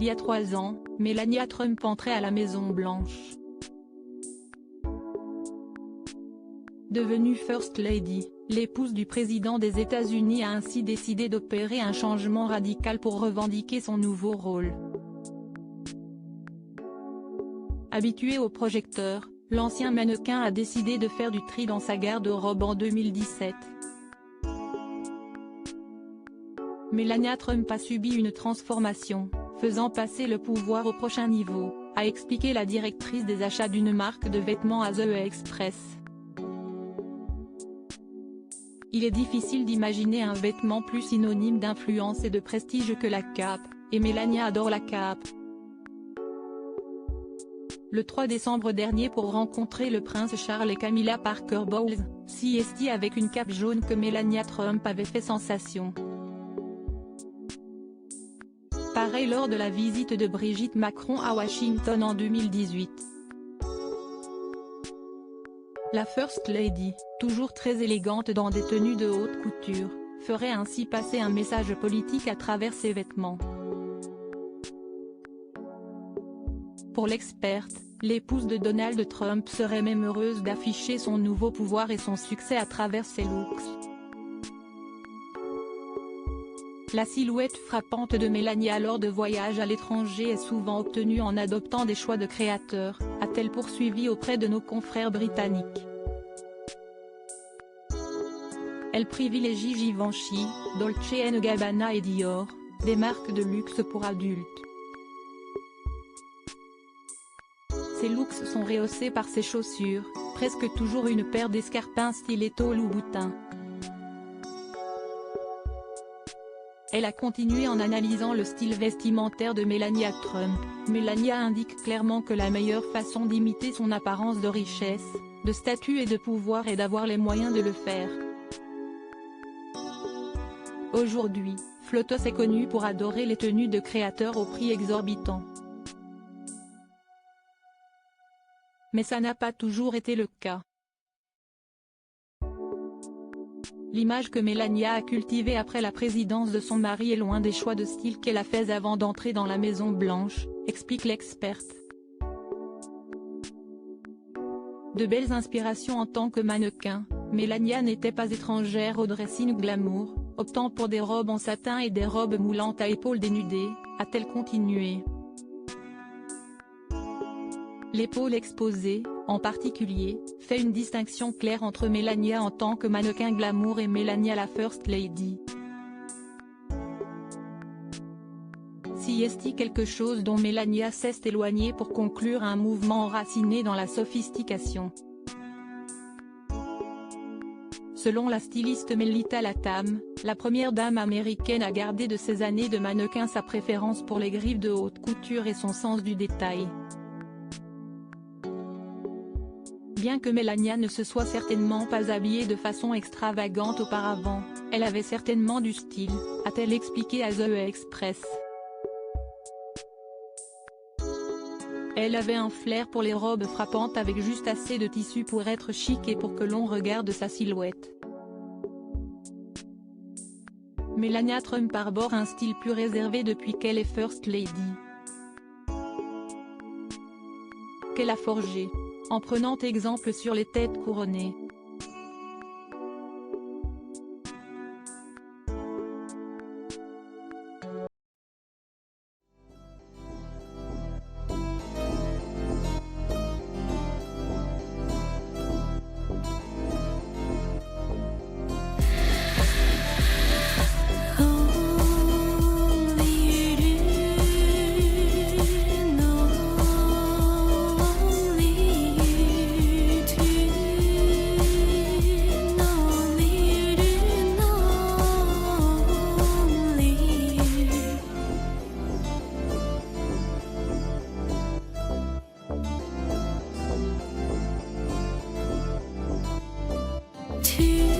il y a 3 ans, Melania Trump entrait à la Maison-Blanche. Devenue First Lady, l'épouse du président des États-Unis a ainsi décidé d'opérer un changement radical pour revendiquer son nouveau rôle. Habitué aux projecteurs, l'ancien mannequin a décidé de faire du tri dans sa garde-robe en 2017. Melania Trump a subi une transformation, faisant passer le pouvoir au prochain niveau, a expliqué la directrice des achats d'une marque de vêtements à The Express. Il est difficile d'imaginer un vêtement plus synonyme d'influence et de prestige que la cape, et Melania adore la cape. Le 3 décembre dernier pour rencontrer le prince Charles et Camilla Parker Bowles, CST avec une cape jaune que Melania Trump avait fait sensation. Pareil lors de la visite de Brigitte Macron à Washington en 2018. La First Lady, toujours très élégante dans des tenues de haute couture, ferait ainsi passer un message politique à travers ses vêtements. Pour l'experte, l'épouse de Donald Trump serait même heureuse d'afficher son nouveau pouvoir et son succès à travers ses looks. La silhouette frappante de Melania lors de voyages à l'étranger est souvent obtenue en adoptant des choix de créateurs, a-t-elle poursuivi auprès de nos confrères britanniques. Elle privilégie Givenchy, Dolce & Gabbana et Dior, des marques de luxe pour adultes. Ses looks sont rehaussés par ses chaussures, presque toujours une paire d'escarpins stiletto Louboutin. Elle a continué en analysant le style vestimentaire de Melania Trump. Melania indique clairement que la meilleure façon d'imiter son apparence de richesse, de statut et de pouvoir est d'avoir les moyens de le faire. Aujourd'hui, Flotos est connue pour adorer les tenues de créateurs au prix exorbitant. Mais ça n'a pas toujours été le cas. L'image que Melania a cultivée après la présidence de son mari est loin des choix de style qu'elle a faits avant d'entrer dans la Maison-Blanche, explique l'experte. De belles inspirations en tant que mannequin, Melania n'était pas étrangère au dressing glamour, optant pour des robes en satin et des robes moulantes à épaules dénudées, a-t-elle continué. L'épaule exposée, en particulier, fait une distinction claire entre Melania en tant que mannequin glamour et Melania la First Lady. Si est-il quelque chose dont Melania s'est éloignée pour conclure un mouvement enraciné dans la sophistication. Selon la styliste Melita Latham, la première dame américaine a gardé de ses années de mannequin sa préférence pour les griffes de haute couture et son sens du détail. Bien que Melania ne se soit certainement pas habillée de façon extravagante auparavant, elle avait certainement du style, a-t-elle expliqué à The Express. Elle avait un flair pour les robes frappantes avec juste assez de tissu pour être chic et pour que l'on regarde sa silhouette. Melania Trump arbore un style plus réservé depuis qu'elle est First Lady. Qu'elle a forgé, en prenant exemple sur les têtes couronnées. To